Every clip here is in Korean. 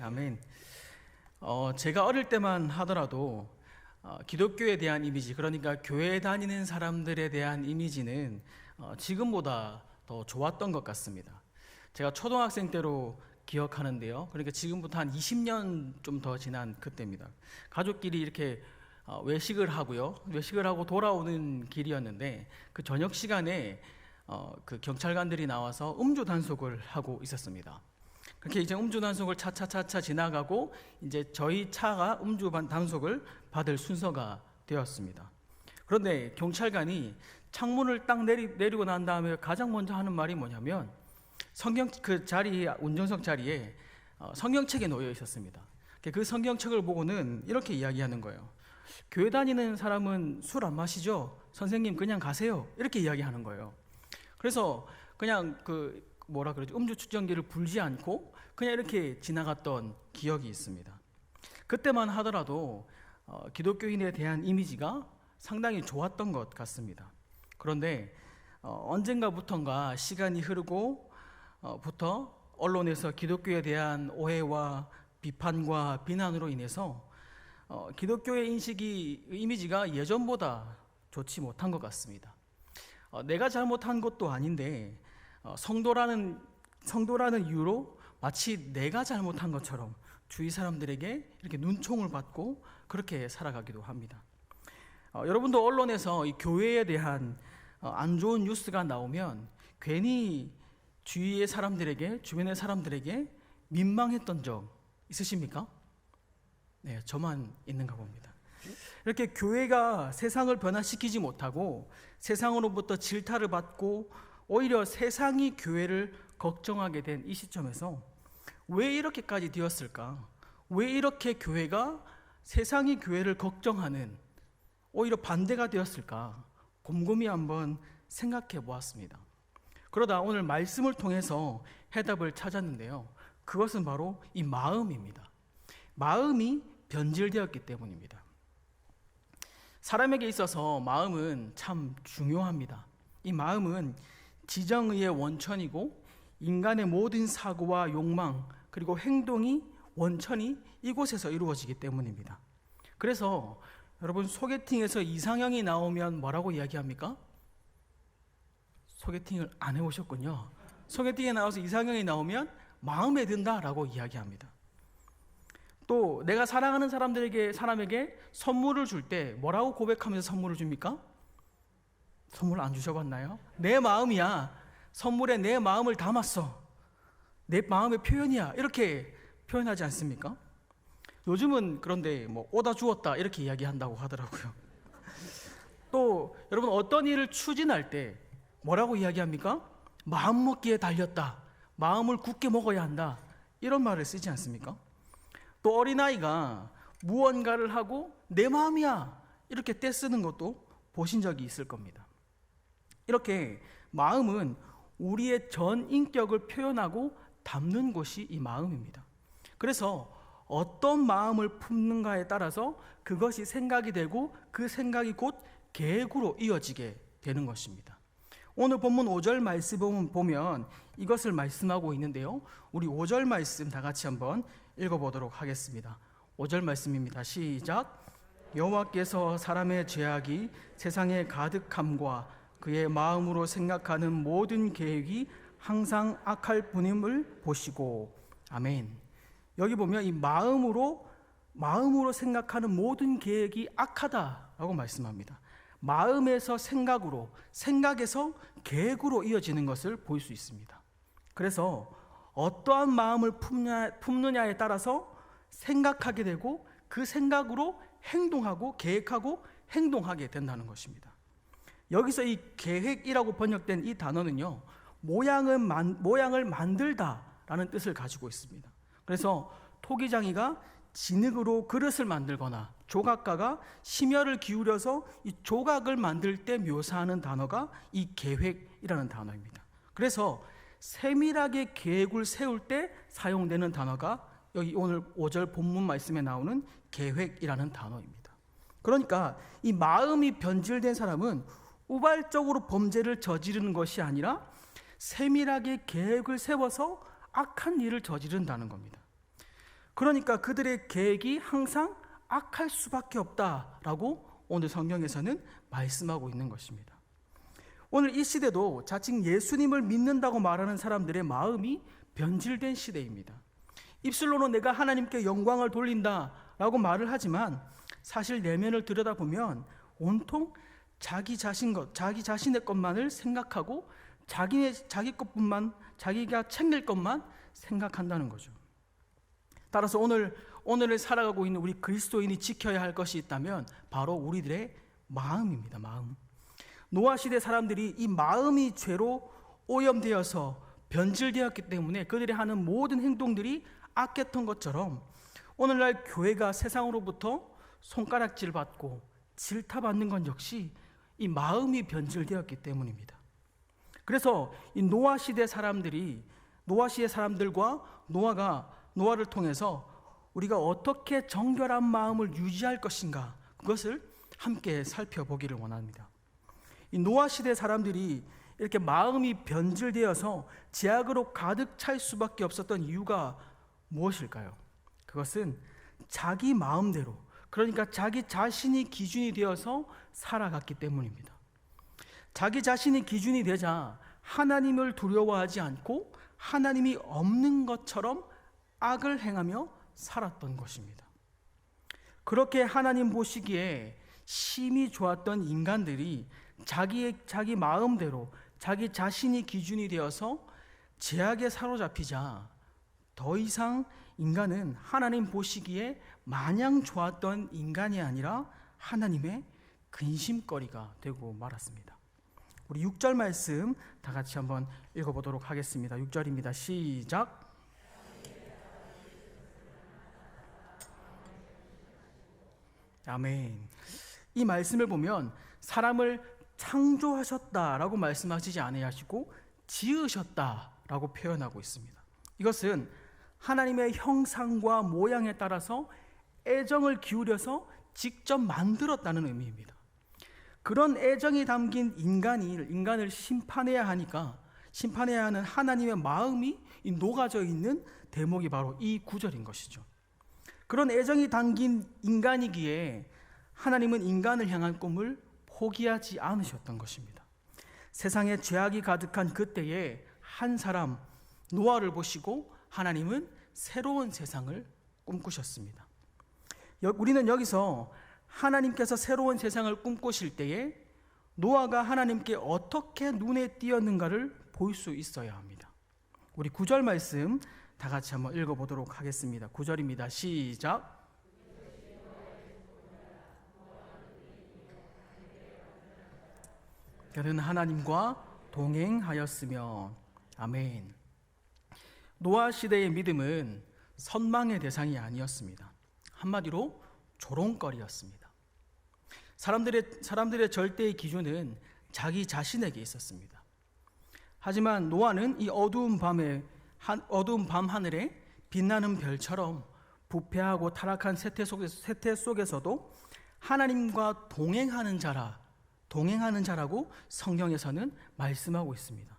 아멘. 제가 어릴 때만 하더라도 기독교에 대한 이미지, 그러니까 교회 다니는 사람들에 대한 이미지는 지금보다 더 좋았던 것 같습니다. 제가 초등학생 때로 기억하는데요. 그러니까 지금부터 한 20년 좀 더 지난 그때입니다. 가족끼리 이렇게 외식을 하고 돌아오는 길이었는데 그 저녁 시간에 그 경찰관들이 나와서 음주 단속을 하고 있었습니다. 그렇게 이제 음주 단속을 차차차차 지나가고 이제 저희 차가 음주 단속을 받을 순서가 되었습니다. 그런데 경찰관이 창문을 딱 내리고 난 다음에 가장 먼저 하는 말이 뭐냐면 운전석 자리에 성경책이 놓여 있었습니다. 그 성경책을 보고는 이렇게 이야기하는 거예요. 교회 다니는 사람은 술 안 마시죠? 선생님 그냥 가세요. 이렇게 이야기하는 거예요. 그래서 그냥 음주 측정기를 불지 않고 그냥 이렇게 지나갔던 기억이 있습니다. 그때만 하더라도 기독교인에 대한 이미지가 상당히 좋았던 것 같습니다. 그런데 언젠가부턴가 시간이 흐르고 부터 언론에서 기독교에 대한 오해와 비판과 비난으로 인해서 기독교의 이미지가 예전보다 좋지 못한 것 같습니다. 내가 잘못한 것도 아닌데 성도라는 이유로 마치 내가 잘못한 것처럼 주위 사람들에게 이렇게 눈총을 받고 그렇게 살아가기도 합니다. 여러분도 언론에서 이 교회에 대한 안 좋은 뉴스가 나오면 괜히 주위의 사람들에게, 주변의 사람들에게 민망했던 적 있으십니까? 네, 저만 있는가 봅니다. 이렇게 교회가 세상을 변화시키지 못하고 세상으로부터 질타를 받고 오히려 세상이 교회를 걱정하게 된 이 시점에서 왜 이렇게까지 되었을까? 왜 이렇게 교회가 세상이 교회를 걱정하는 오히려 반대가 되었을까? 곰곰이 한번 생각해 보았습니다. 그러다 오늘 말씀을 통해서 해답을 찾았는데요. 그것은 바로 이 마음입니다. 마음이 변질되었기 때문입니다. 사람에게 있어서 마음은 참 중요합니다. 이 마음은 지정의의 원천이고 인간의 모든 사고와 욕망 그리고 행동이 원천이 이곳에서 이루어지기 때문입니다. 그래서 여러분 소개팅에서 이상형이 나오면 뭐라고 이야기합니까? 소개팅을 안 해오셨군요. 소개팅에 나와서 이상형이 나오면 마음에 든다라고 이야기합니다. 또 내가 사랑하는 사람에게 선물을 줄 때 뭐라고 고백하면서 선물을 줍니까? 선물 안 주셔봤나요? 내 마음이야. 선물에 내 마음을 담았어. 내 마음의 표현이야. 이렇게 표현하지 않습니까? 요즘은 그런데 오다 주었다 이렇게 이야기한다고 하더라고요. 또 여러분 어떤 일을 추진할 때 뭐라고 이야기합니까? 마음 먹기에 달렸다. 마음을 굳게 먹어야 한다. 이런 말을 쓰지 않습니까? 또 어린아이가 무언가를 하고 내 마음이야 이렇게 떼쓰는 것도 보신 적이 있을 겁니다. 이렇게 마음은 우리의 전 인격을 표현하고 담는 곳이 이 마음입니다. 그래서 어떤 마음을 품는가에 따라서 그것이 생각이 되고 그 생각이 곧 계획으로 이어지게 되는 것입니다. 오늘 본문 5절 말씀 보면 이것을 말씀하고 있는데요. 우리 5절 말씀 다 같이 한번 읽어보도록 하겠습니다. 5절 말씀입니다. 시작. 여호와께서 사람의 죄악이 세상에 가득함과 그의 마음으로 생각하는 모든 계획이 항상 악할 뿐임을 보시고. 아멘. 여기 보면 이 마음으로 생각하는 모든 계획이 악하다라고 말씀합니다. 마음에서 생각으로, 생각에서 계획으로 이어지는 것을 볼 수 있습니다. 그래서 어떠한 마음을 품느냐에 따라서 생각하게 되고 그 생각으로 행동하고 계획하고 행동하게 된다는 것입니다. 여기서 이 계획이라고 번역된 이 단어는요, 모양을 만들다라는 뜻을 가지고 있습니다. 그래서 토기장이가 진흙으로 그릇을 만들거나 조각가가 심혈을 기울여서 이 조각을 만들 때 묘사하는 단어가 이 계획이라는 단어입니다. 그래서 세밀하게 계획을 세울 때 사용되는 단어가 여기 오늘 5절 본문 말씀에 나오는 계획이라는 단어입니다. 그러니까 이 마음이 변질된 사람은 우발적으로 범죄를 저지르는 것이 아니라 세밀하게 계획을 세워서 악한 일을 저지른다는 겁니다. 그러니까 그들의 계획이 항상 악할 수밖에 없다라고 오늘 성경에서는 말씀하고 있는 것입니다. 오늘 이 시대도 자칭 예수님을 믿는다고 말하는 사람들의 마음이 변질된 시대입니다. 입술로는 내가 하나님께 영광을 돌린다라고 말을 하지만 사실 내면을 들여다보면 온통 자기 자신의 것만을 생각하고 자기 것뿐만, 자기가 챙길 것만 생각한다는 거죠. 따라서 오늘을 살아가고 있는 우리 그리스도인이 지켜야 할 것이 있다면 바로 우리들의 마음입니다. 마음. 노아 시대 사람들이 이 마음이 죄로 오염되어서 변질되었기 때문에 그들이 하는 모든 행동들이 악했던 것처럼 오늘날 교회가 세상으로부터 손가락질 받고 질타받는 건 역시 이 마음이 변질되었기 때문입니다. 그래서 이 노아 시대 사람들과 노아를 통해서 우리가 어떻게 정결한 마음을 유지할 것인가, 그것을 함께 살펴보기를 원합니다. 이 노아 시대 사람들이 이렇게 마음이 변질되어서 죄악으로 가득 찰 수밖에 없었던 이유가 무엇일까요? 그것은 자기 마음대로, 그러니까 자기 자신이 기준이 되어서 살아갔기 때문입니다. 자기 자신이 기준이 되자 하나님을 두려워하지 않고 하나님이 없는 것처럼 악을 행하며 살았던 것입니다. 그렇게 하나님 보시기에 심히 좋았던 인간들이 자기 마음대로 자기 자신이 기준이 되어서 죄악에 사로잡히자 더 이상 인간은 하나님 보시기에 마냥 좋았던 인간이 아니라 하나님의 근심거리가 되고 말았습니다. 우리 6절 말씀 다 같이 한번 읽어보도록 하겠습니다. 6절입니다. 시작. 아멘. 이 말씀을 보면 사람을 창조하셨다라고 말씀하시지 아니하시고 지으셨다라고 표현하고 있습니다. 이것은 하나님의 형상과 모양에 따라서 애정을 기울여서 직접 만들었다는 의미입니다. 그런 애정이 담긴 인간을 심판해야 하는 하나님의 마음이 녹아져 있는 대목이 바로 이 구절인 것이죠. 그런 애정이 담긴 인간이기에 하나님은 인간을 향한 꿈을 포기하지 않으셨던 것입니다. 세상에 죄악이 가득한 그때에 한 사람 노아를 보시고 하나님은 새로운 세상을 꿈꾸셨습니다. 우리는 여기서 하나님께서 새로운 세상을 꿈꾸실 때에 노아가 하나님께 어떻게 눈에 띄었는가를 볼 수 있어야 합니다. 우리 9절 말씀 다 같이 한번 읽어보도록 하겠습니다. 9절입니다. 시작. 그는 하나님과 동행하였으며. 아멘. 노아 시대의 믿음은 선망의 대상이 아니었습니다. 한마디로 조롱거리였습니다. 사람들의 절대의 기준은 자기 자신에게 있었습니다. 하지만 노아는 이 어두운 밤 하늘에 빛나는 별처럼 부패하고 타락한 세태 속에서도 하나님과 동행하는 자라고 성경에서는 말씀하고 있습니다.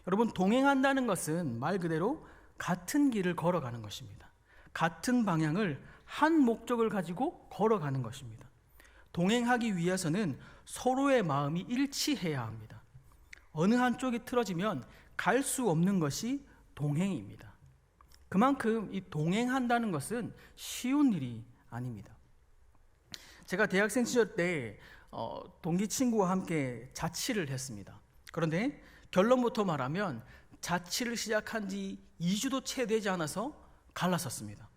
여러분, 동행한다는 것은 말 그대로 같은 길을 걸어가는 것입니다. 같은 방향을 한 목적을 가지고 걸어가는 것입니다. 동행하기 위해서는 서로의 마음이 일치해야 합니다. 어느 한쪽이 틀어지면 갈 수 없는 것이 동행입니다. 그만큼 이 동행한다는 것은 쉬운 일이 아닙니다. 제가 대학생 시절 때 동기 친구와 함께 자취를 했습니다. 그런데 결론부터 말하면 자취를 시작한 지 2주도 채 되지 않아서 갈라섰습니다.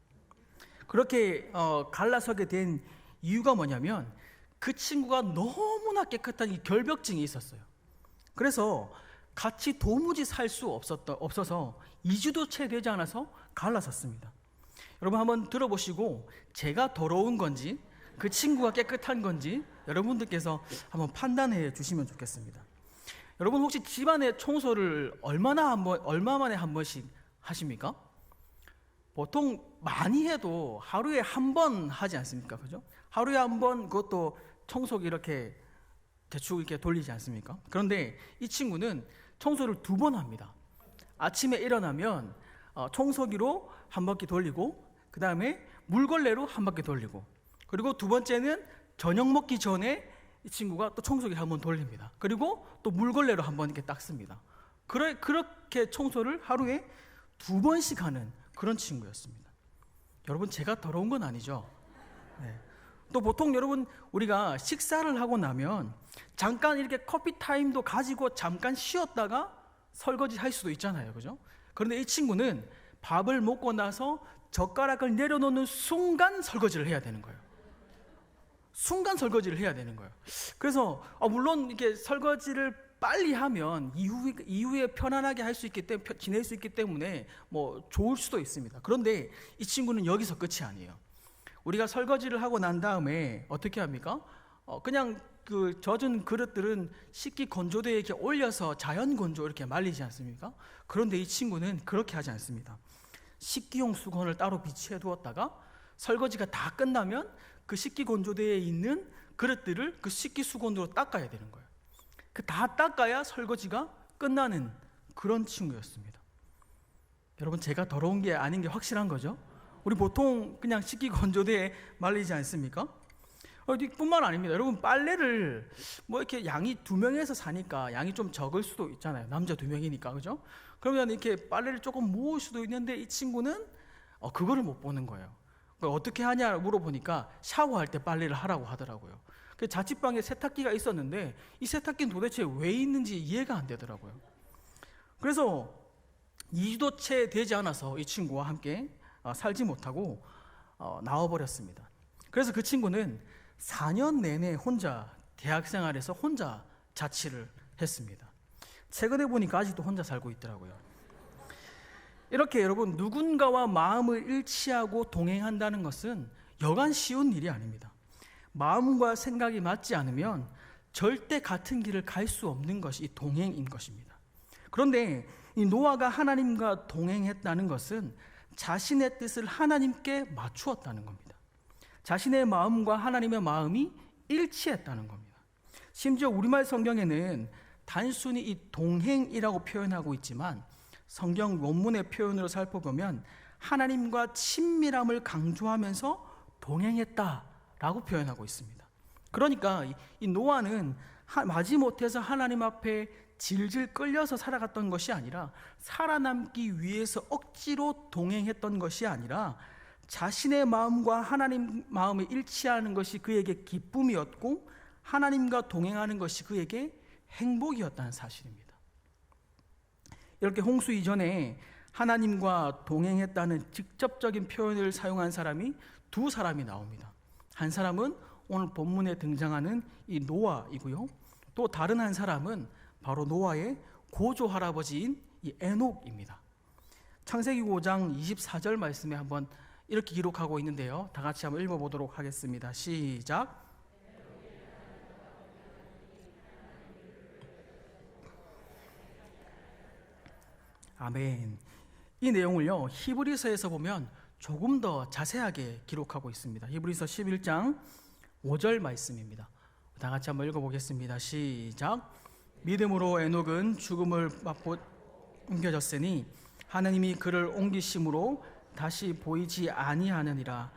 그렇게 갈라서게 된 이유가 뭐냐면 그 친구가 너무나 깨끗한 이 결벽증이 있었어요. 그래서 같이 도무지 살 수 없어서 2주도 채 되지 않아서 갈라섰습니다. 여러분 한번 들어보시고 제가 더러운 건지 그 친구가 깨끗한 건지 여러분들께서 한번 판단해 주시면 좋겠습니다. 여러분 혹시 집안의 청소를 얼마 만에 한 번씩 하십니까? 보통 많이 해도 하루에 한 번 하지 않습니까? 그죠? 하루에 한 번 그것도 청소기 이렇게 대충 이렇게 돌리지 않습니까? 그런데 이 친구는 청소를 2번 합니다. 아침에 일어나면 청소기로 한 바퀴 돌리고 그 다음에 물걸레로 한 바퀴 돌리고, 그리고 두 번째는 저녁 먹기 전에 이 친구가 또 청소기를 한번 돌립니다. 그리고 또 물걸레로 한번 이렇게 닦습니다. 그렇게 청소를 하루에 2번씩 하는 그런 친구였습니다. 여러분, 제가 더러운 건 아니죠? 네. 또 보통 여러분, 우리가 식사를 하고 나면 잠깐 이렇게 커피 타임도 가지고 잠깐 쉬었다가 설거지 할 수도 있잖아요, 그죠? 그런데 이 친구는 밥을 먹고 나서 젓가락을 내려놓는 순간 설거지를 해야 되는 거예요. 순간 설거지를 해야 되는 거예요. 그래서 물론 이렇게 설거지를 빨리 하면 이후에 편안하게 할 수 있기 때문에, 지낼 수 있기 때문에 뭐 좋을 수도 있습니다. 그런데 이 친구는 여기서 끝이 아니에요. 우리가 설거지를 하고 난 다음에 어떻게 합니까? 그냥 그 젖은 그릇들은 식기 건조대에 이렇게 올려서 자연 건조 이렇게 말리지 않습니까? 그런데 이 친구는 그렇게 하지 않습니다. 식기용 수건을 따로 비치해 두었다가 설거지가 다 끝나면 그 식기 건조대에 있는 그릇들을 그 식기 수건으로 닦아야 되는 거예요. 그 다 닦아야 설거지가 끝나는 그런 친구였습니다. 여러분, 제가 더러운 게 아닌 게 확실한 거죠? 우리 보통 그냥 식기 건조대에 말리지 않습니까? 뿐만 아닙니다. 여러분, 빨래를 뭐 이렇게 양이 2명에서 사니까 양이 좀 적을 수도 있잖아요. 남자 2명이니까, 그죠? 그러면 이렇게 빨래를 조금 모을 수도 있는데 이 친구는 그거를 못 보는 거예요. 어떻게 하냐 물어보니까 샤워할 때 빨래를 하라고 하더라고요. 자취방에 세탁기가 있었는데 이 세탁기는 도대체 왜 있는지 이해가 안 되더라고요. 그래서 2주도 채 되지 않아서 이 친구와 함께 살지 못하고 나와버렸습니다. 그래서 그 친구는 4년 내내 혼자 대학생활에서 혼자 자취를 했습니다. 최근에 보니까 아직도 혼자 살고 있더라고요. 이렇게 여러분, 누군가와 마음을 일치하고 동행한다는 것은 여간 쉬운 일이 아닙니다. 마음과 생각이 맞지 않으면 절대 같은 길을 갈 수 없는 것이 이 동행인 것입니다. 그런데 이 노아가 하나님과 동행했다는 것은 자신의 뜻을 하나님께 맞추었다는 겁니다. 자신의 마음과 하나님의 마음이 일치했다는 겁니다. 심지어 우리말 성경에는 단순히 이 동행이라고 표현하고 있지만 성경 원문의 표현으로 살펴보면 하나님과 친밀함을 강조하면서 동행했다라고 표현하고 있습니다. 그러니까 이 노아는 마지못해서 하나님 앞에 질질 끌려서 살아갔던 것이 아니라, 살아남기 위해서 억지로 동행했던 것이 아니라 자신의 마음과 하나님 마음이 일치하는 것이 그에게 기쁨이었고 하나님과 동행하는 것이 그에게 행복이었다는 사실입니다. 이렇게 홍수 이전에 하나님과 동행했다는 직접적인 표현을 사용한 사람이 2사람이 나옵니다. 한 사람은 오늘 본문에 등장하는 이 노아이고요. 또 다른 한 사람은 바로 노아의 고조 할아버지인 이 에녹입니다. 창세기 5장 24절 말씀에 한번 이렇게 기록하고 있는데요. 다 같이 한번 읽어보도록 하겠습니다. 시작. 아멘. 이 내용을요, 히브리서에서 보면 조금 더 자세하게 기록하고 있습니다. 히브리서 11장 5절 말씀입니다. 다 같이 한번 읽어보겠습니다. 시작. 믿음으로 에녹은 죽음을 맛보 옮겨졌으니 하나님이 그를 옮기심으로 다시 보이지 아니하느니라.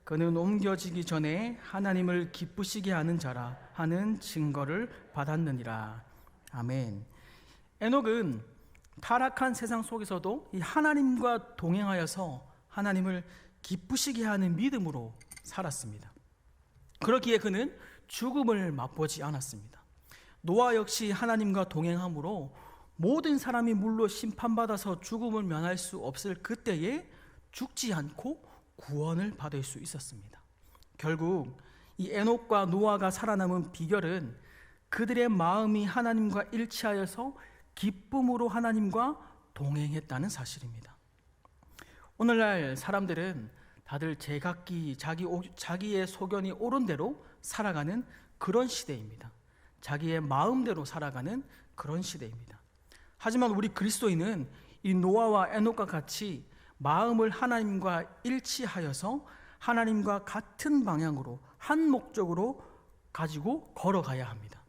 그는 옮겨지기 전에 하나님을 기쁘시게 하는 자라 하는 증거를 받았느니라. 아멘. 에녹은 타락한 세상 속에서도 이 하나님과 동행하여서 하나님을 기쁘시게 하는 믿음으로 살았습니다. 그렇기에 그는 죽음을 맛보지 않았습니다. 노아 역시 하나님과 동행함으로 모든 사람이 물로 심판받아서 죽음을 면할 수 없을 그때에 죽지 않고 구원을 받을 수 있었습니다. 결국 이 에녹과 노아가 살아남은 비결은 그들의 마음이 하나님과 일치하여서 기쁨으로 하나님과 동행했다는 사실입니다. 오늘날 사람들은 다들 제각기 자기의 소견이 옳은 대로 살아가는 그런 시대입니다. 자기의 마음대로 살아가는 그런 시대입니다. 하지만 우리 그리스도인은 이 노아와 에녹과 같이 마음을 하나님과 일치하여서 하나님과 같은 방향으로 한 목적으로 가지고 걸어가야 합니다.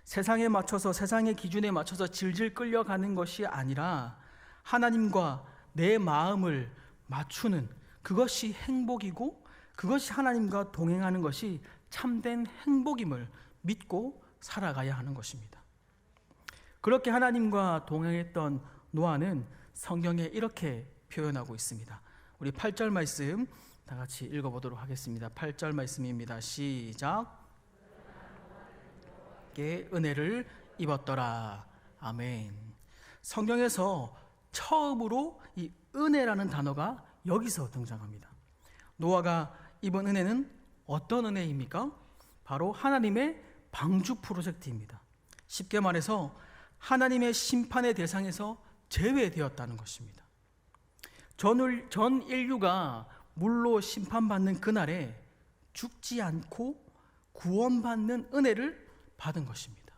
세상에 맞춰서, 세상의 기준에 맞춰서 질질 끌려가는 것이 아니라 하나님과 내 마음을 맞추는 그것이 행복이고 그것이 하나님과 동행하는 것이 참된 행복임을 믿고 살아가야 하는 것입니다. 그렇게 하나님과 동행했던 노아는 성경에 이렇게 표현하고 있습니다. 우리 8절 말씀 다 같이 읽어보도록 하겠습니다. 8절 말씀입니다. 시작. 은혜를 입었더라. 아멘. 성경에서 처음으로 이 은혜라는 단어가 여기서 등장합니다. 노아가 입은 은혜는 어떤 은혜입니까? 바로 하나님의 방주 프로젝트입니다. 쉽게 말해서 하나님의 심판의 대상에서 제외되었다는 것입니다. 전 인류가 물로 심판받는 그날에 죽지 않고 구원받는 은혜를 받은 것입니다.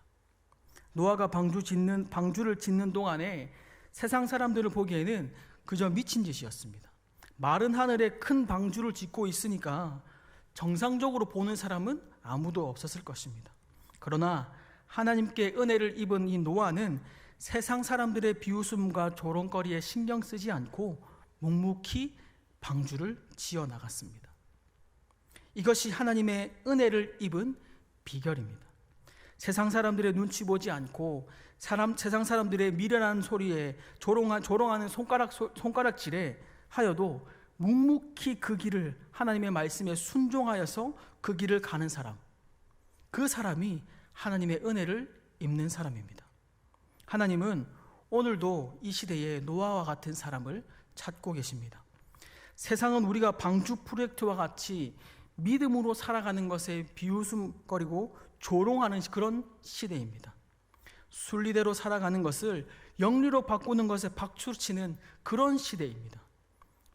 노아가 방주를 짓는 동안에 세상 사람들을 보기에는 그저 미친 짓이었습니다. 마른 하늘에 큰 방주를 짓고 있으니까 정상적으로 보는 사람은 아무도 없었을 것입니다. 그러나 하나님께 은혜를 입은 이 노아는 세상 사람들의 비웃음과 조롱거리에 신경 쓰지 않고 묵묵히 방주를 지어 나갔습니다. 이것이 하나님의 은혜를 입은 비결입니다. 세상 사람들의 눈치 보지 않고 세상 사람들의 미련한 소리에 조롱하는 손가락질에 하여도 묵묵히 그 길을 하나님의 말씀에 순종하여서 그 길을 가는 사람, 그 사람이 하나님의 은혜를 입는 사람입니다. 하나님은 오늘도 이 시대에 노아와 같은 사람을 찾고 계십니다. 세상은 우리가 방주 프로젝트와 같이 믿음으로 살아가는 것에 비웃음거리고 조롱하는 그런 시대입니다. 순리대로 살아가는 것을 영리로 바꾸는 것에 박수치는 그런 시대입니다.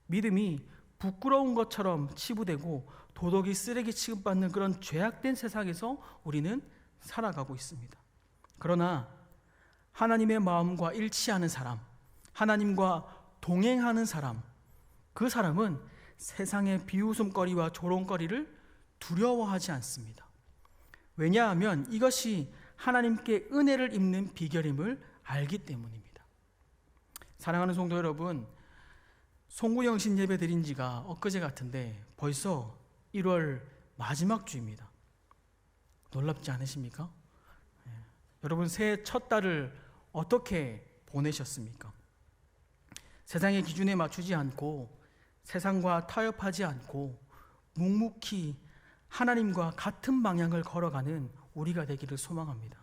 믿음이 부끄러운 것처럼 치부되고 도덕이 쓰레기 취급받는 그런 죄악된 세상에서 우리는 살아가고 있습니다. 그러나 하나님의 마음과 일치하는 사람, 하나님과 동행하는 사람, 그 사람은 세상의 비웃음거리와 조롱거리를 두려워하지 않습니다. 왜냐하면 이것이 하나님께 은혜를 입는 비결임을 알기 때문입니다. 사랑하는 성도 여러분, 송구영신 예배 드린 지가 엊그제 같은데 벌써 1월 마지막 주입니다. 놀랍지 않으십니까? 여러분, 새해 첫 달을 어떻게 보내셨습니까? 세상의 기준에 맞추지 않고 세상과 타협하지 않고 묵묵히 하나님과 같은 방향을 걸어가는 우리가 되기를 소망합니다.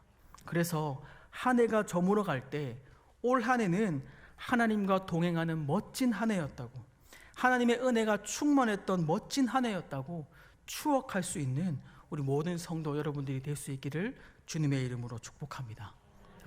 그래서 한 해가 저물어갈 때 올 한 해는 하나님과 동행하는 멋진 한 해였다고, 하나님의 은혜가 충만했던 멋진 한 해였다고 추억할 수 있는 우리 모든 성도 여러분들이 될 수 있기를 주님의 이름으로 축복합니다.